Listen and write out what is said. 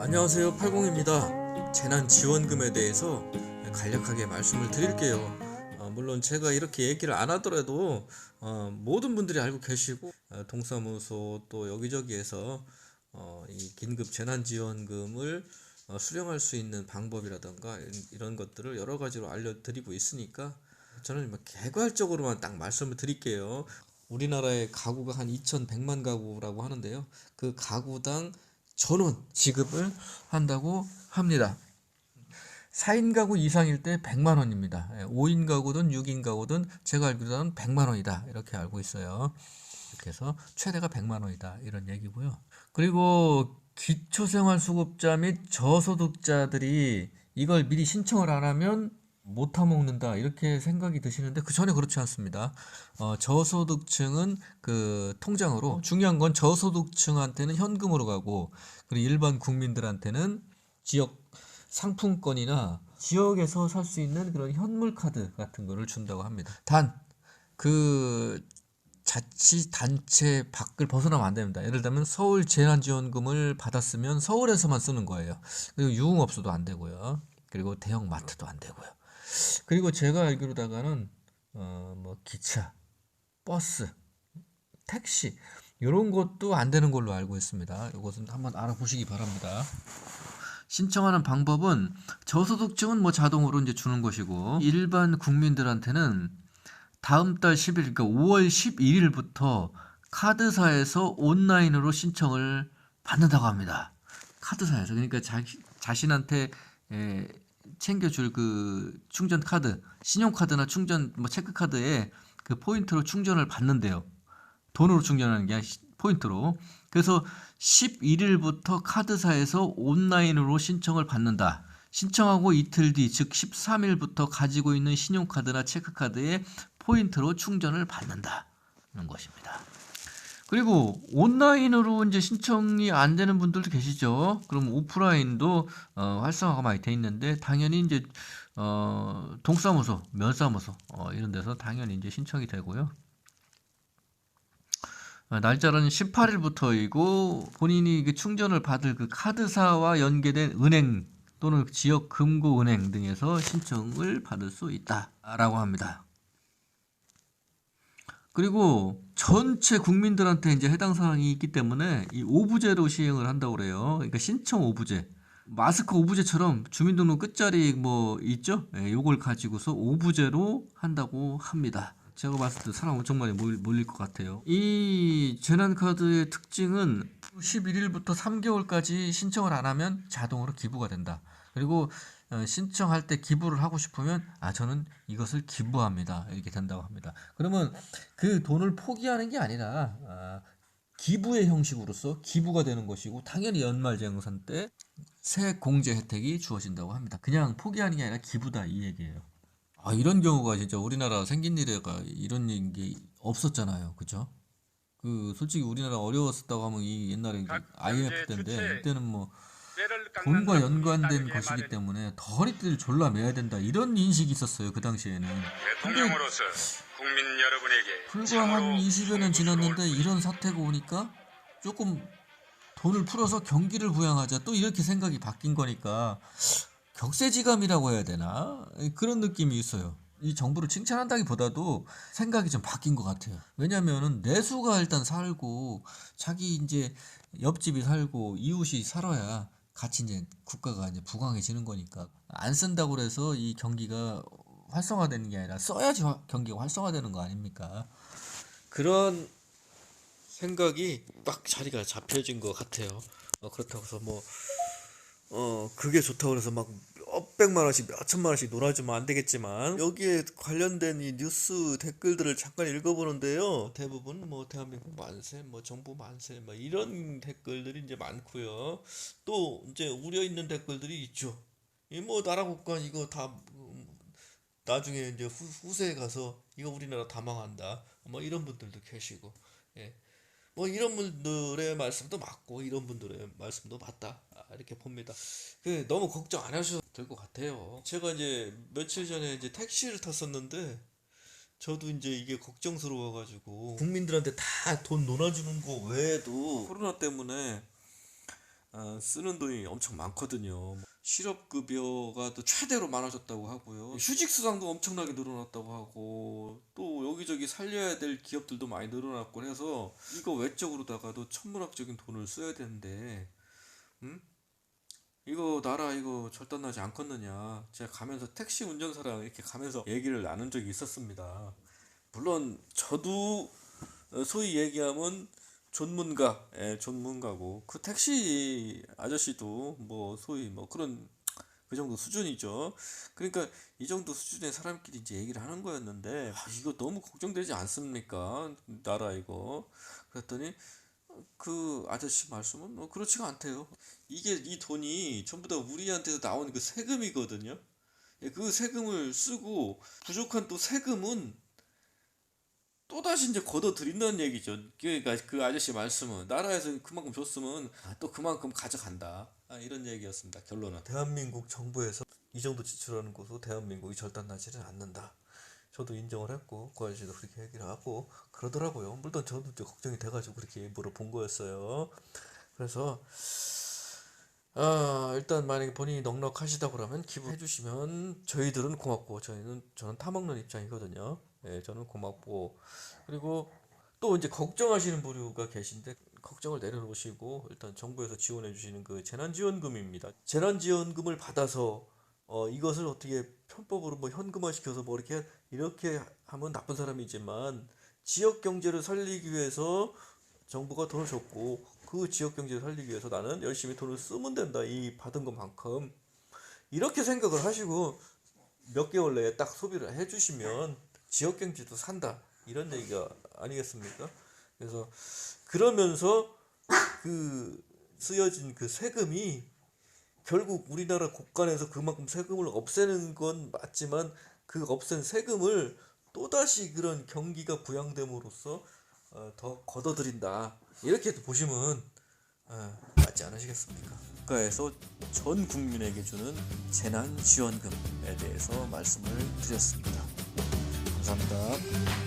안녕하세요, 팔공입니다. 재난지원금에 대해서 간략하게 말씀을 드릴게요. 물론 제가 이렇게 얘기를 안 하더라도 모든 분들이 알고 계시고, 동사무소 또 여기저기에서 이 긴급 재난지원금을 수령할 수 있는 방법이라던가 이런 것들을 여러 가지로 알려드리고 있으니까 저는 개괄적으로만 딱 말씀을 드릴게요. 우리나라의 가구가 한 2,100만 가구라고 하는데요. 그 가구당 1,000원 지급을 한다고 합니다. 4인 가구 이상일 때 100만 원입니다. 5인 가구든 6인 가구든 제가 알기로는 100만 원이다. 이렇게 알고 있어요. 이렇게 해서 최대가 100만 원이다. 이런 얘기고요. 그리고 기초생활수급자 및 저소득자들이 이걸 미리 신청을 안 하면 못 타먹는다 이렇게 생각이 드시는데 그 전혀 그렇지 않습니다. 저소득층은 그 통장으로, 중요한 건 저소득층한테는 현금으로 가고, 그리고 일반 국민들한테는 지역 상품권이나 지역에서 살 수 있는 그런 현물 카드 같은 거를 준다고 합니다. 단 그 자치단체 밖을 벗어나면 안 됩니다. 예를 들면 서울 재난지원금을 받았으면 서울에서만 쓰는 거예요. 그리고 유흥업소도 안 되고요. 그리고 대형 마트도 안 되고요. 그리고 제가 알기로다가는 뭐 기차, 버스, 택시 이런 것도 안 되는 걸로 알고 있습니다. 이것은 한번 알아보시기 바랍니다. 신청하는 방법은 저소득층은 뭐 자동으로 이제 주는 것이고, 일반 국민들한테는 다음 달 10일, 그러니까 5월 11일부터 카드사에서 온라인으로 신청을 받는다고 합니다. 카드사에서. 그러니까 자신한테 챙겨줄 그 충전 카드, 신용카드나 충전 뭐 체크카드에 그 포인트로 충전을 받는데요. 돈으로 충전하는 게 아니라 포인트로. 그래서 11일부터 카드사에서 온라인으로 신청을 받는다. 신청하고 이틀 뒤, 즉 13일부터 가지고 있는 신용카드나 체크카드에 포인트로 충전을 받는다는 것입니다. 그리고 온라인으로 이제 신청이 안 되는 분들도 계시죠. 그럼 오프라인도 활성화가 많이 돼 있는데, 당연히 이제 동사무소, 면사무소 이런 데서 당연히 이제 신청이 되고요. 날짜는 18일부터이고, 본인이 그 충전을 받을 그 카드사와 연계된 은행 또는 지역 금고은행 등에서 신청을 받을 수 있다라고 합니다. 그리고 전체 국민들한테 이제 해당 사항이 있기 때문에 이 오부제로 시행을 한다고 그래요. 그러니까 신청 오부제. 마스크 오부제처럼 주민등록 끝자리 뭐 있죠? 요걸 가지고서 오부제로 한다고 합니다. 제가 봤을 때 사람 엄청 많이 몰릴 것 같아요. 이 재난카드의 특징은 11일부터 3개월까지 신청을 안 하면 자동으로 기부가 된다. 그리고 신청할 때 기부를 하고 싶으면 저는 이것을 기부합니다. 이렇게 된다고 합니다. 그러면 그 돈을 포기하는 게 아니라 기부의 형식으로서 기부가 되는 것이고, 당연히 연말정산 때 세액 공제 혜택이 주어진다고 합니다. 그냥 포기하는 게 아니라 기부다 이 얘기예요. 이런 경우가 진짜 우리나라 생긴 일에가 이런 게 없었잖아요. 그죠? 그 솔직히 우리나라 어려웠었다고 하면 이 옛날에 IMF 때인데, 이때는 뭐 돈과 연관된 것이기 때문에 더 허리띠를 졸라 매야 된다 이런 인식이 있었어요. 그 당시에는. 근데 국민 여러분에게 불과 한 20여 년 지났는데 이런 사태가 오니까 조금 돈을 풀어서 경기를 부양하자 또 이렇게 생각이 바뀐 거니까 격세지감이라고 해야 되나? 그런 느낌이 있어요. 이 정부를 칭찬한다기보다도 생각이 좀 바뀐 것 같아요. 왜냐면은 내수가 일단 살고, 자기 이제 옆집이 살고 이웃이 살아야 같이 이제 국가가 이제 부강해지는 거니까, 안 쓴다고 그래서 이 경기가 활성화되는 게 아니라 써야지 경기가 활성화되는 거 아닙니까? 그런 생각이 딱 자리가 잡혀진 것 같아요. 그렇다고 해서 뭐 그게 좋다고 그래서 막 몇백만 원씩 몇천만 원씩 놀아주면 안 되겠지만, 여기에 관련된 이 뉴스 댓글들을 잠깐 읽어보는데요. 대부분 뭐 대한민국 만세, 뭐 정부 만세, 뭐 이런 댓글들이 이제 많고요. 또 이제 우려 있는 댓글들이 있죠. 이 뭐 나라 국가 이거 다 나중에 이제 후세에 가서 이거 우리나라 다 망한다. 뭐 이런 분들도 계시고, 예. 뭐 이런 분들의 말씀도 맞고 이런 분들의 말씀도 맞다, 이렇게 봅니다. 너무 걱정 안 하셔도 될 것 같아요. 제가 이제 며칠 전에 이제 택시를 탔었는데, 저도 이제 이게 걱정스러워가지고 국민들한테 다 돈 놀아주는 거 외에도 코로나 때문에 쓰는 돈이 엄청 많거든요. 실업급여가 또 최대로 많아졌다고 하고요. 휴직수당도 엄청나게 늘어났다고 하고, 또 여기저기 살려야 될 기업들도 많이 늘어났고 해서 이거 외적으로다가도 천문학적인 돈을 써야 되는데, 이거 나라 이거 절단나지 않겠느냐. 제가 가면서 택시 운전사랑 이렇게 가면서 얘기를 나눈 적이 있었습니다. 물론 저도 소위 얘기하면 전문가고 그 택시 아저씨도 뭐 소위 뭐 그런 그 정도 수준이죠. 그러니까 이 정도 수준의 사람끼리 이제 얘기를 하는 거였는데, 이거 너무 걱정되지 않습니까? 나라 이거. 그랬더니 그 아저씨 말씀은 그렇지가 않대요. 이게 이 돈이 전부 다 우리한테서 나오는 그 세금이거든요. 예, 그 세금을 쓰고 부족한 또 세금은 또다시 이제 걷어들인다는 얘기죠. 그러니까 그 아저씨 말씀은 나라에서 그만큼 줬으면 또 그만큼 가져간다. 이런 얘기였습니다. 결론은 대한민국 정부에서 이 정도 지출하는 것으로 대한민국이 절단나지는 않는다. 저도 인정을 했고 그 아저씨도 그렇게 얘기를 하고 그러더라고요. 물론 저도 이제 걱정이 돼가지고 그렇게 물어본 거였어요. 그래서 일단 만약에 본인이 넉넉하시다 그러면 기부해 주시면 저희들은 고맙고, 저는 타먹는 입장이거든요. 예, 저는 고맙고, 그리고 또 이제 걱정하시는 부류가 계신데 걱정을 내려놓으시고 일단 정부에서 지원해 주시는 그 재난지원금입니다. 재난지원금을 받아서 이것을 어떻게 편법으로 뭐 현금화 시켜서 뭐 이렇게 하면 나쁜 사람이지만, 지역 경제를 살리기 위해서 정부가 돈을 줬고 그 지역 경제를 살리기 위해서 나는 열심히 돈을 쓰면 된다. 이 받은 것만큼. 이렇게 생각을 하시고 몇 개월 내에 딱 소비를 해주시면 지역 경제도 산다. 이런 얘기가 아니겠습니까? 그래서 그러면서 그 쓰여진 그 세금이 결국 우리나라 곳간에서 그만큼 세금을 없애는 건 맞지만, 그 없앤 세금을 또다시 그런 경기가 부양됨으로써 더 걷어들인다. 이렇게 보시면 맞지 않으시겠습니까? 국가에서 전 국민에게 주는 재난지원금에 대해서 말씀을 드렸습니다. 감사합니다.